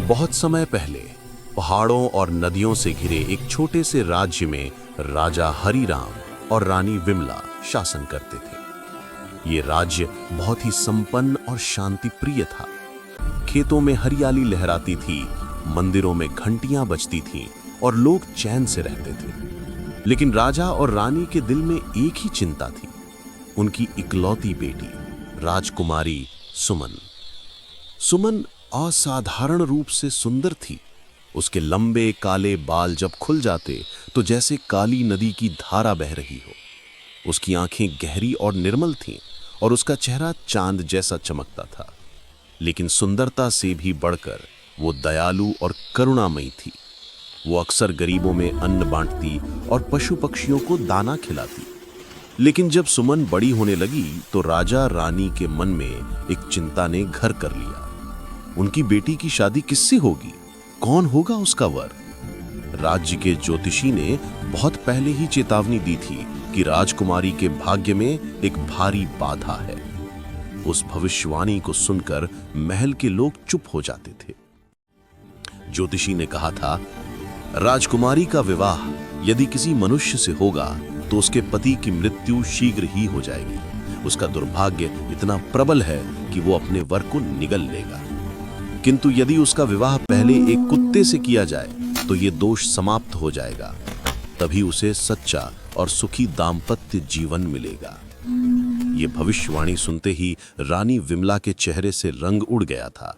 बहुत समय पहले पहाड़ों और नदियों से घिरे एक छोटे से राज्य में राजा हरिराम और रानी विमला शासन करते थे। ये राज्य बहुत ही संपन्न और शांति प्रिय था। खेतों में हरियाली लहराती थी, मंदिरों में घंटियां बजती थीं और लोग चैन से रहते थे। लेकिन राजा और रानी के दिल में एक ही चिंता थी, उनकी इकलौती बेटी राजकुमारी सुमन। सुमन असाधारण रूप से सुंदर थी। उसके लंबे काले बाल जब खुल जाते तो जैसे काली नदी की धारा बह रही हो। उसकी आंखें गहरी और निर्मल थीं और उसका चेहरा चांद जैसा चमकता था। लेकिन सुंदरता से भी बढ़कर वो दयालु और करुणामयी थी। वो अक्सर गरीबों में अन्न बांटती और पशु पक्षियों को दाना खिलाती। लेकिन जब सुमन बड़ी होने लगी तो राजा रानी के मन में एक चिंता ने घर कर लिया। उनकी बेटी की शादी किससे होगी? कौन होगा उसका वर? राज्य के ज्योतिषी ने बहुत पहले ही चेतावनी दी थी कि राजकुमारी के भाग्य में एक भारी बाधा है। उस भविष्यवाणी को सुनकर महल के लोग चुप हो जाते थे। ज्योतिषी ने कहा था, राजकुमारी का विवाह यदि किसी मनुष्य से होगा तो उसके पति की मृत्यु शीघ्र ही हो जाएगी। उसका दुर्भाग्य इतना प्रबल है कि वो अपने वर को निगल लेगा। किंतु यदि उसका विवाह पहले एक कुत्ते से किया जाए तो ये दोष समाप्त हो जाएगा। तभी उसे सच्चा और सुखी दाम्पत्य जीवन मिलेगा। ये भविष्यवाणी सुनते ही रानी विमला के चेहरे से रंग उड़ गया था।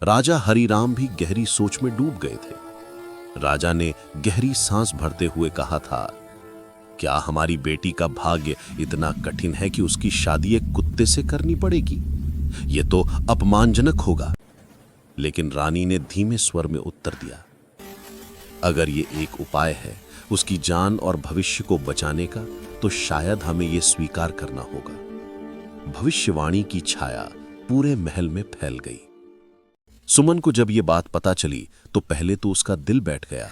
राजा हरिराम भी गहरी सोच में डूब गए थे। राजा ने गहरी सांस भरते हुए कहा था, क्या हमारी बेटी का भाग्य इतना कठिन है कि उसकी शादी एक कुत्ते से करनी पड़ेगी? ये तो अपमानजनक होगा। लेकिन रानी ने धीमे स्वर में उत्तर दिया, अगर ये एक उपाय है उसकी जान और भविष्य को बचाने का, तो शायद हमें ये स्वीकार करना होगा। भविष्यवाणी की छाया पूरे महल में फैल गई। सुमन को जब ये बात पता चली तो पहले तो उसका दिल बैठ गया।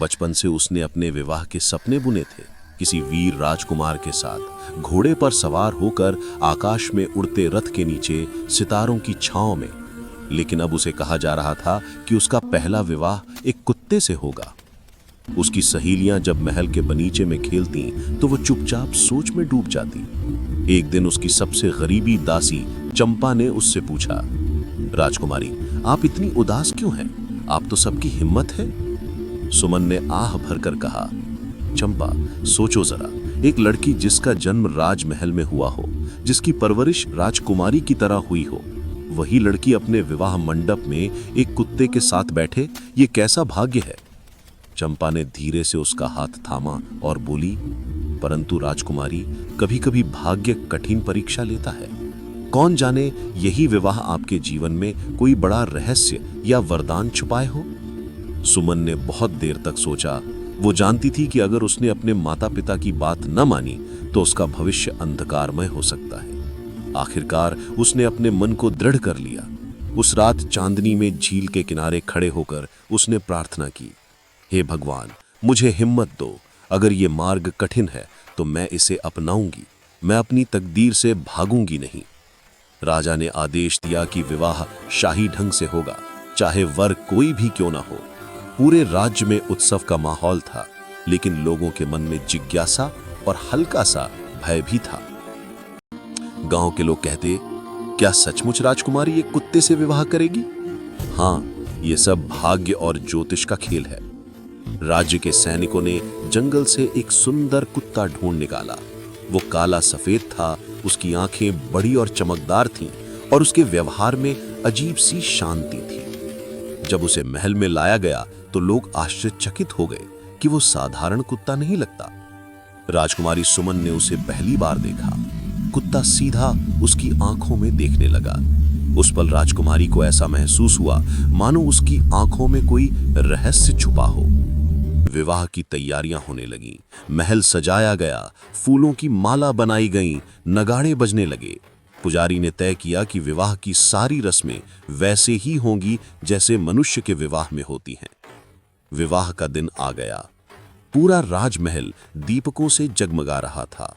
बचपन से उसने अपने विवाह के सपने बुने थे, किसी वीर राजकुमार के साथ घोड़े पर सवार होकर आकाश में उड़ते रथ के नीचे सितारों की छांव में। लेकिन अब उसे कहा जा रहा था कि उसका पहला विवाह एक कुत्ते से होगा। उसकी सहेलियां जब महल के बगीचे में खेलती तो वो चुपचाप सोच में डूब जाती। एक दिन उसकी सबसे गरीबी दासी चंपा ने उससे पूछा, राजकुमारी, आप इतनी उदास क्यों हैं? आप तो सबकी हिम्मत है। सुमन ने आह भरकर कहा, चंपा, सोचो जरा, एक लड़की जिसका जन्म राजमहल में हुआ हो, जिसकी परवरिश राजकुमारी की तरह हुई हो, वही लड़की अपने विवाह मंडप में एक कुत्ते के साथ बैठे, ये कैसा भाग्य है? चंपा ने धीरे से उसका हाथ थामा और बोली, परंतु राजकुमारी, कभी कभी भाग्य कठिन परीक्षा लेता है। कौन जाने यही विवाह आपके जीवन में कोई बड़ा रहस्य या वरदान छुपाए हो। सुमन ने बहुत देर तक सोचा। वो जानती थी कि अगर उसने अपने माता पिता की बात न मानी तो उसका भविष्य अंधकारमय हो सकता है। आखिरकार उसने अपने मन को दृढ़ कर लिया। उस रात चांदनी में झील के किनारे खड़े होकर उसने प्रार्थना की, हे भगवान, मुझे हिम्मत दो। अगर ये मार्ग कठिन है तो मैं इसे अपनाऊंगी। मैं अपनी तकदीर से भागूंगी नहीं। राजा ने आदेश दिया कि विवाह शाही ढंग से होगा, चाहे वर कोई भी क्यों ना हो। पूरे राज्य में उत्सव का माहौल था, लेकिन लोगों के मन में जिज्ञासा और हल्का सा भय भी था। गांव के लोग कहते, क्या सचमुच राजकुमारी एक कुत्ते से विवाह करेगी? हाँ, ये सब भाग्य और ज्योतिष का खेल है। राज्य के सैनिकों ने जंगल से एक सुंदर कुत्ता ढूंढ निकाला। वो काला सफेद था, उसकी आंखें बड़ी और चमकदार थीं और उसके व्यवहार में अजीब सी शांति थी। जब उसे महल में लाया गया तो लोग आश्चर्यचकित हो गए कि वो साधारण कुत्ता नहीं लगता। राजकुमारी सुमन ने उसे पहली बार देखा। कुत्ता सीधा उसकी आंखों में देखने लगा। उस पल राजकुमारी को ऐसा महसूस हुआ मानो उसकी आंखों में कोई रहस्य छुपा हो। विवाह की तैयारियां होने लगीं। महल सजाया गया, फूलों की माला बनाई गई, नगाड़े बजने लगे। पुजारी ने तय किया कि विवाह की सारी रस्में वैसे ही होंगी जैसे मनुष्य के विवाह में होती हैं। विवाह का दिन आ गया। पूरा राजमहल दीपकों से जगमगा रहा था।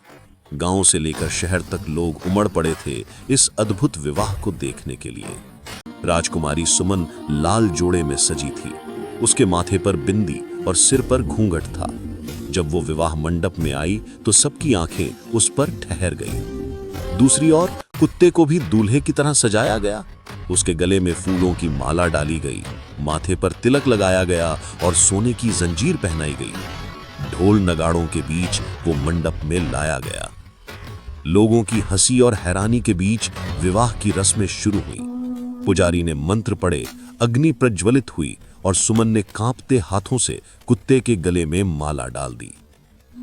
गांव से लेकर शहर तक लोग उमड़ पड़े थे इस अद्भुत विवाह को देखने के लिए। राजकुमारी सुमन लाल जोड़े में सजी थी। उसके माथे पर बिंदी और सिर पर घूंघट था। जब वो विवाह मंडप में आई तो सबकी आंखें उस पर ठहर गईं। दूसरी ओर कुत्ते को भी दूल्हे की तरह सजाया गया। उसके गले में फूलों की माला डाली गई, माथे पर तिलक लगाया गया और सोने की जंजीर पहनाई गई। ढोल नगाड़ों के बीच वो मंडप में लाया गया। लोगों की हंसी और हैरानी के बीच विवाह की रस्में शुरू हुई। पुजारी ने मंत्र पढ़े, अग्नि प्रज्वलित हुई और सुमन ने कांपते हाथों से कुत्ते के गले में माला डाल दी।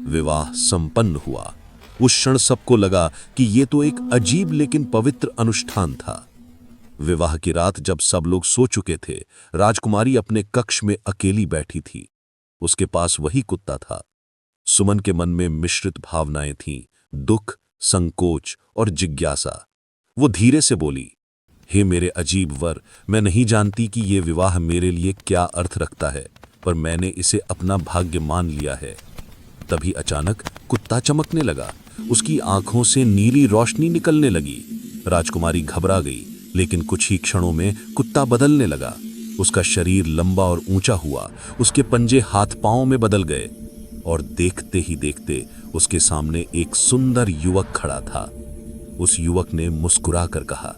विवाह संपन्न हुआ। उस क्षण सबको लगा कि ये तो एक अजीब लेकिन पवित्र अनुष्ठान था। विवाह की रात जब सब लोग सो चुके थे, राजकुमारी अपने कक्ष में अकेली बैठी थी। उसके पास वही कुत्ता था। सुमन के मन में मिश्रित भावनाएं थीं, दुख, संकोच और जिज्ञासा। वो धीरे से बोली, हे मेरे अजीब वर, मैं नहीं जानती कि ये विवाह मेरे लिए क्या अर्थ रखता है, पर मैंने इसे अपना भाग्य मान लिया है। तभी अचानक कुत्ता चमकने लगा। उसकी आंखों से नीली रोशनी निकलने लगी। राजकुमारी घबरा गई, लेकिन कुछ ही क्षणों में कुत्ता बदलने लगा। उसका शरीर लंबा और ऊंचा हुआ, उसके पंजे हाथ पांव में बदल गए और देखते ही देखते उसके सामने एक सुंदर युवक खड़ा था। उस युवक ने मुस्कुराकर कहा,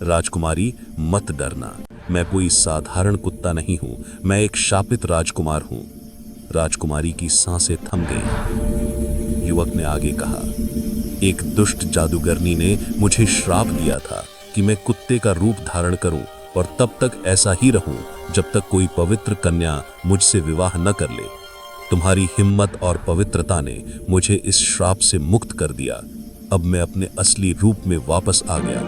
राजकुमारी मत डरना, मैं कोई साधारण कुत्ता नहीं हूं, मैं एक शापित राजकुमार हूं। राजकुमारी की सांसें थम गईं। युवक ने आगे कहा, एक दुष्ट जादूगरनी ने मुझे श्राप दिया था कि मैं कुत्ते का रूप धारण करूं और तब तक ऐसा ही रहूं जब तक कोई पवित्र कन्या मुझसे विवाह न कर ले। तुम्हारी हिम्मत और पवित्रता ने मुझे इस श्राप से मुक्त कर दिया। अब मैं अपने असली रूप में वापस आ गया।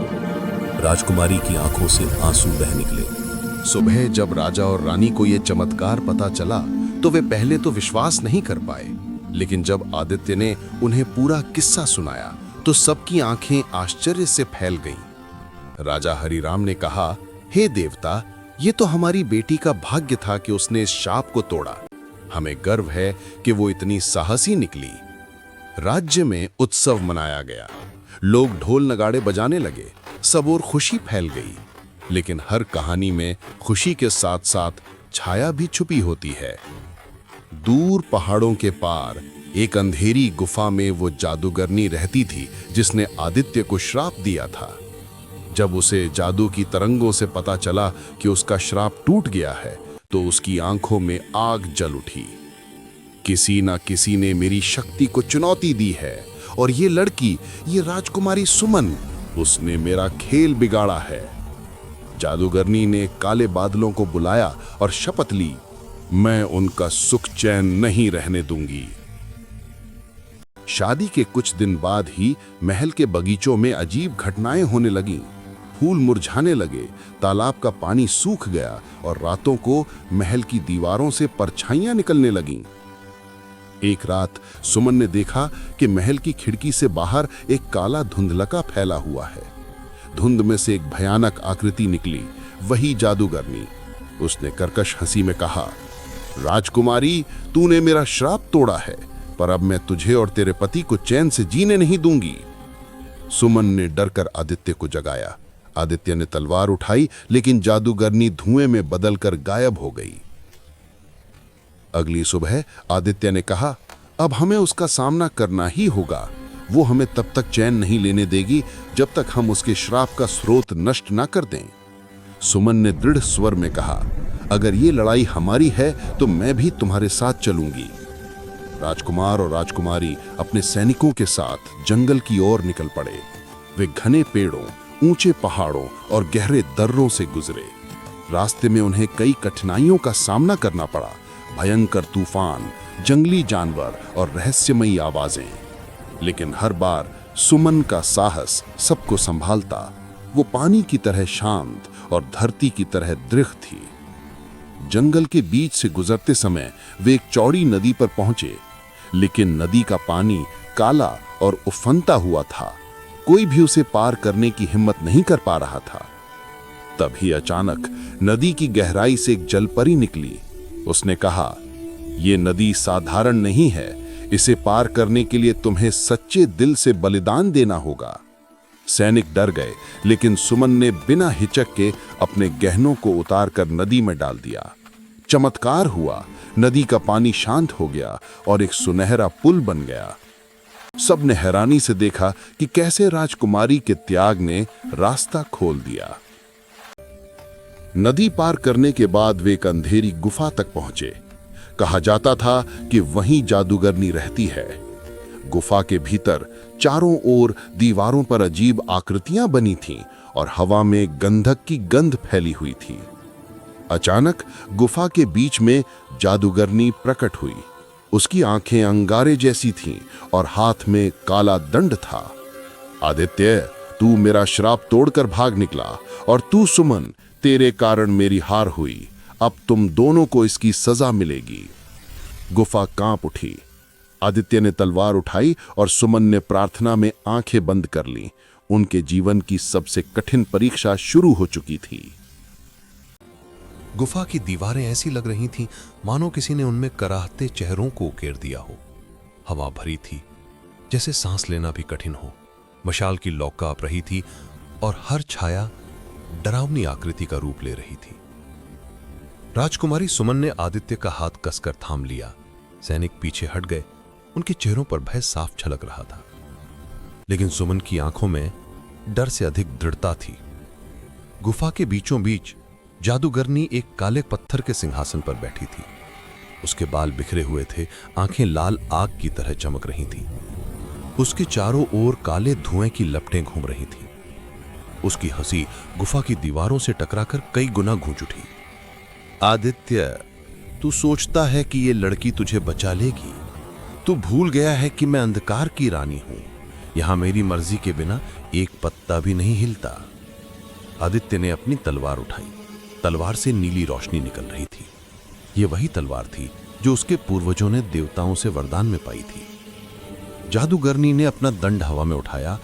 राजकुमारी की आंखों से आंसू बह निकले। सुबह जब राजा और रानी को यह चमत्कार पता चला तो वे पहले तो विश्वास नहीं कर पाए, लेकिन जब आदित्य ने उन्हें पूरा किस्सा सुनाया तो सबकी आंखें आश्चर्य से फैल गईं। राजा हरिराम ने कहा, हे देवता, ये तो हमारी बेटी का भाग्य था कि उसने इस शाप को तोड़ा। हमें गर्व है कि वो इतनी साहसी निकली। राज्य में उत्सव मनाया गया। लोग ढोल नगाड़े बजाने लगे। सब ओर खुशी फैल गई। लेकिन हर कहानी में खुशी के साथ साथ छाया भी छुपी होती है। दूर पहाड़ों के पार एक अंधेरी गुफा में वो जादूगरनी रहती थी जिसने आदित्य को श्राप दिया था। जब उसे जादू की तरंगों से पता चला कि उसका श्राप टूट गया है तो उसकी आंखों में आग जल उठी। किसी ना किसी ने मेरी शक्ति को चुनौती दी है और ये लड़की, ये राजकुमारी सुमन, उसने मेरा खेल बिगाड़ा है। जादूगरनी ने काले बादलों को बुलाया और शपथ ली, मैं उनका सुख चैन नहीं रहने दूंगी। शादी के कुछ दिन बाद ही महल के बगीचों में अजीब घटनाएं होने लगीं। फूल मुरझाने लगे, तालाब का पानी सूख गया और रातों को महल की दीवारों से परछाइयां निकलने लगीं। एक रात सुमन ने देखा कि महल की खिड़की से बाहर एक काला धुंधलका फैला हुआ है। धुंध में से एक भयानक आकृति निकली, वही जादूगरनी। उसने कर्कश हंसी में कहा, राजकुमारी, तूने मेरा श्राप तोड़ा है, पर अब मैं तुझे और तेरे पति को चैन से जीने नहीं दूंगी। सुमन ने डरकर आदित्य को जगाया। आदित्य ने तलवार उठाई, लेकिन जादूगरनी धुएं में बदलकर गायब हो गई। अगली सुबह आदित्य ने कहा, अब हमें उसका सामना करना ही होगा। वो हमें तब तक चैन नहीं लेने देगी जब तक हम उसके श्राप का स्रोत नष्ट ना कर दें। सुमन ने दृढ़ स्वर में कहा, अगर ये लड़ाई हमारी है तो मैं भी तुम्हारे साथ चलूंगी। राजकुमार और राजकुमारी अपने सैनिकों के साथ जंगल की ओर निकल पड़े। वे घने पेड़ों, ऊंचे पहाड़ों और गहरे दर्रों से गुजरे। रास्ते में उन्हें कई कठिनाइयों का सामना करना पड़ा। भयंकर तूफान, जंगली जानवर और रहस्यमयी आवाजें। लेकिन हर बार सुमन का साहस सबको संभालता। वो पानी की तरह शांत और धरती की तरह दृढ़ थी। जंगल के बीच से गुजरते समय वे एक चौड़ी नदी पर पहुंचे, लेकिन नदी का पानी काला और उफनता हुआ था। कोई भी उसे पार करने की हिम्मत नहीं कर पा रहा था। तभी अचानक नदी की गहराई से एक जलपरी निकली। उसने कहा, ये नदी साधारण नहीं है, इसे पार करने के लिए तुम्हें सच्चे दिल से बलिदान देना होगा। सैनिक डर गए, लेकिन सुमन ने बिना हिचक के अपने गहनों को उतारकर नदी में डाल दिया। चमत्कार हुआ, नदी का पानी शांत हो गया और एक सुनहरा पुल बन गया। सबने हैरानी से देखा कि कैसे राजकुमारी के त्याग ने रास्ता खोल दिया। नदी पार करने के बाद वे एक अंधेरी गुफा तक पहुंचे। कहा जाता था कि वहीं जादूगरनी रहती है। गुफा के भीतर चारों ओर दीवारों पर अजीब आकृतियां बनी थीं और हवा में गंधक की गंध फैली हुई थी। अचानक गुफा के बीच में जादूगरनी प्रकट हुई। उसकी आंखें अंगारे जैसी थीं और हाथ में काला दंड था। आदित्य, तू मेरा श्राप तोड़कर भाग निकला, और तू सुमन, तेरे कारण मेरी हार हुई। अब तुम दोनों को इसकी सजा मिलेगी। गुफा कांप उठी। आदित्य ने तलवार उठाई और सुमन ने प्रार्थना में आंखें बंद कर लीं। उनके जीवन की सबसे कठिन परीक्षा शुरू हो चुकी थी। गुफा की दीवारें ऐसी लग रही थीं मानो किसी ने उनमें कराहते चेहरों को उकेर दिया हो। हवा भरी थी, जैसे सांस लेना भी कठिन हो। मशाल की लौ कांप रही थी और हर छाया डरावनी आकृति का रूप ले रही थी। राजकुमारी सुमन ने आदित्य का हाथ कसकर थाम लिया। सैनिक पीछे हट गए। उनके चेहरों पर भय साफ झलक रहा था, लेकिन सुमन की आंखों में डर से अधिक दृढ़ता थी। गुफा के बीचों बीच जादूगरनी एक काले पत्थर के सिंहासन पर बैठी थी। उसके बाल बिखरे हुए थे, आंखें लाल आग की तरह चमक रही थीं। उसके चारों ओर काले धुएं की लपटें घूम रही थीं। उसकी हंसी गुफा की दीवारों से टकराकर कई गुना गूंज उठी। आदित्य, तू सोचता है कि ये लड़की तुझे बचा लेगी? तू भूल गया है कि मैं अंधकार की रानी हूं। यहां मेरी मर्जी के बिना एक पत्ता भी नहीं हिलता। आदित्य ने अपनी तलवार उठाई। तलवार से नीली रोशनी निकल रही थी। ये वही तलवार थी जो उसके पूर्वजों ने देवताओं से वरदान में पाई थी। जादूगरनी ने अपना दंड हवा में उठाया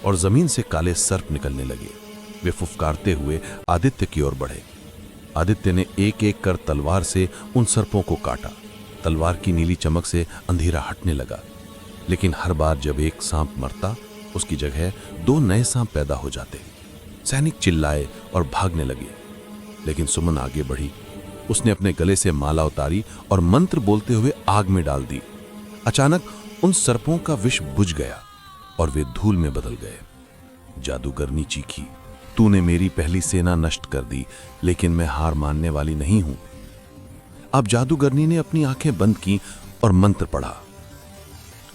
और जमीन से काले सर्प निकलने लगे। वे फुफकारते हुए आदित्य की ओर बढ़े। आदित्य ने एक एक कर तलवार से उन सर्पों को काटा। तलवार की नीली चमक से अंधेरा हटने लगा, लेकिन हर बार जब एक सांप मरता, उसकी जगह दो नए सांप पैदा हो जाते। सैनिक चिल्लाए और भागने लगे, लेकिन सुमन आगे बढ़ी। उसने अपने गले से माला उतारी और मंत्र बोलते हुए आग में डाल दी। अचानक उन सर्पों का विष बुझ गया और वे धूल में बदल गए। जादूगरनी चीखी, तूने मेरी पहली सेना नष्ट कर दी, लेकिन मैं हार मानने वाली नहीं हूं। अब जादूगरनी ने अपनी आंखें बंद की और मंत्र पढ़ा।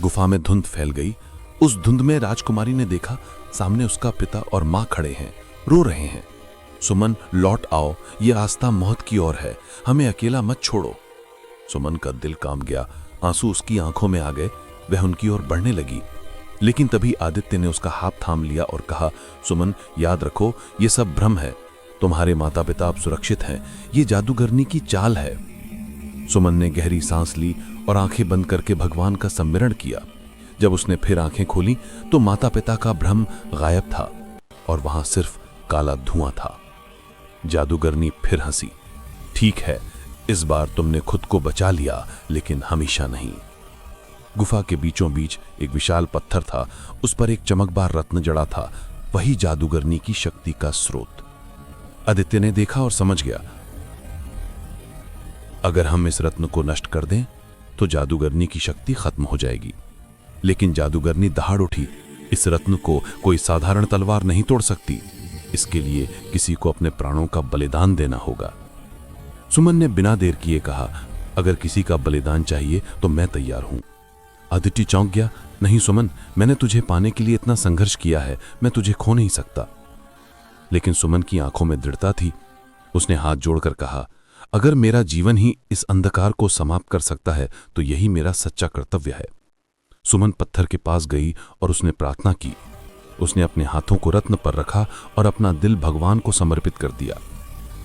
गुफा में धुंध फैल गई। उस धुंध में राजकुमारी ने देखा, सामने उसका पिता और मां खड़े हैं, रो रहे हैं। सुमन, लौट आओ, यह रास्ता मौत की ओर है, हमें अकेला मत छोड़ो। सुमन का दिल कांप गया, आंसू उसकी आंखों में आ गए। वह उनकी ओर बढ़ने लगी, लेकिन तभी आदित्य ने उसका हाथ थाम लिया और कहा, सुमन, याद रखो, यह सब भ्रम है। तुम्हारे माता पिता अब सुरक्षित हैं। ये जादूगरनी की चाल है। सुमन ने गहरी सांस ली और आंखें बंद करके भगवान का सम्मिरण किया। जब उसने फिर आंखें खोली तो माता पिता का भ्रम गायब था और वहां सिर्फ काला धुआं था। जादूगरनी फिर हंसी, ठीक है, इस बार तुमने खुद को बचा लिया, लेकिन हमेशा नहीं। गुफा के बीचों बीच एक विशाल पत्थर था। उस पर एक चमकदार रत्न जड़ा था, वही जादूगरनी की शक्ति का स्रोत। आदित्य ने देखा और समझ गया, अगर हम इस रत्न को नष्ट कर दें तो जादूगरनी की शक्ति खत्म हो जाएगी। लेकिन जादूगरनी दहाड़ उठी, इस रत्न को कोई साधारण तलवार नहीं तोड़ सकती। इसके लिए किसी को अपने प्राणों का बलिदान देना होगा। सुमन ने बिना देर किए कहा, अगर किसी का बलिदान चाहिए तो मैं तैयार हूं। आदित्य चौंक गया, नहीं सुमन, मैंने तुझे पाने के लिए इतना संघर्ष किया है, मैं तुझे खो नहीं सकता। लेकिन सुमन की आंखों में दृढ़ता थी। उसने हाथ जोड़कर कहा, अगर मेरा जीवन ही इस अंधकार को समाप्त कर सकता है तो यही मेरा सच्चा कर्तव्य है। सुमन पत्थर के पास गई और उसने प्रार्थना की। उसने अपने हाथों को रत्न पर रखा और अपना दिल भगवान को समर्पित कर दिया।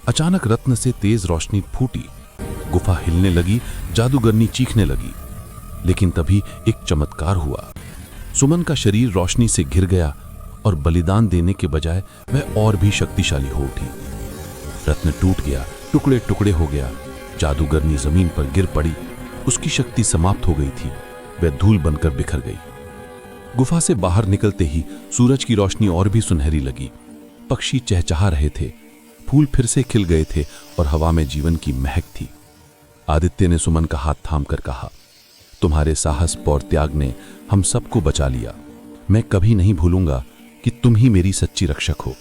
अचानक रत्न से तेज रोशनी फूटी, गुफा हिलने लगी, जादूगरनी चीखने लगी। लेकिन तभी एक चमत्कार हुआ। सुमन का शरीर रोशनी से घिर गया और बलिदान देने के बजाय वह और भी शक्तिशाली हो उठी। रत्न टूट गया, टुकड़े टुकड़े हो गया। जादूगरनी जमीन पर गिर पड़ी। उसकी शक्ति समाप्त हो गई थी। वह धूल बनकर बिखर गई। गुफा से बाहर निकलते ही सूरज की रोशनी और भी सुनहरी लगी। पक्षी चहचहा रहे थे, फूल फिर से खिल गए थे और हवा में जीवन की महक थी। आदित्य ने सुमन का हाथ थामकर कहा, तुम्हारे साहस और त्याग ने हम सबको बचा लिया। मैं कभी नहीं भूलूंगा कि तुम ही मेरी सच्ची रक्षक हो।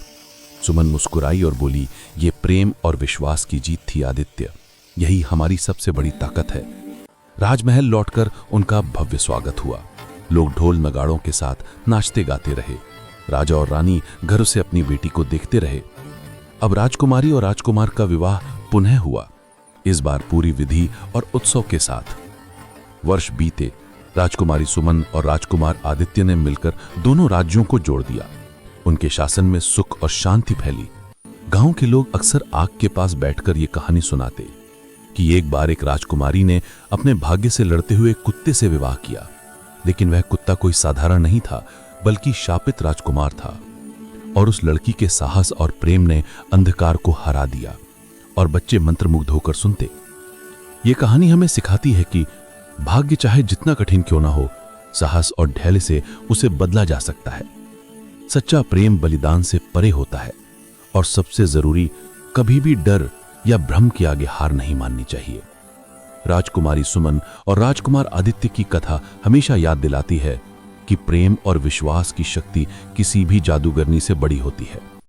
सुमन मुस्कुराई और बोली, ये प्रेम और विश्वास की जीत थी आदित्य, यही हमारी सबसे बड़ी ताकत है। राजमहल लौटकर उनका भव्य स्वागत हुआ। लोग ढोल नगाड़ों के साथ नाचते गाते रहे। राजा और रानी घर से अपनी बेटी को देखते रहे। अब राजकुमारी और राजकुमार का विवाह पुनः हुआ, इस बार पूरी विधि और उत्सव के साथ। वर्ष बीते, राजकुमारी सुमन और राजकुमार आदित्य ने मिलकर दोनों राज्यों को जोड़ दिया। उनके शासन में सुख और शांति फैली। गांव के लोग अक्सर आग के पास बैठकर ये कहानी सुनाते कि एक बार एक राजकुमारी ने अपने भाग्य से लड़ते हुए कुत्ते से विवाह किया, लेकिन वह कुत्ता कोई साधारण नहीं था, बल्कि शापित राजकुमार था। और उस लड़की के साहस और प्रेम ने अंधकार को हरा दिया और बच्चे मंत्रमुग्ध होकर सुनते। ये कहानी हमें सिखाती है कि भाग्य चाहे जितना कठिन क्यों ना हो, साहस और धैर्य से उसे बदला जा सकता है। सच्चा प्रेम बलिदान से परे होता है और सबसे जरूरी, कभी भी डर या भ्रम के आगे हार नहीं माननी चाहिए। राजकुमारी सुमन और राजकुमार आदित्य की कथा हमेशा याद दिलाती है कि प्रेम और विश्वास की शक्ति किसी भी जादूगरनी से बड़ी होती है।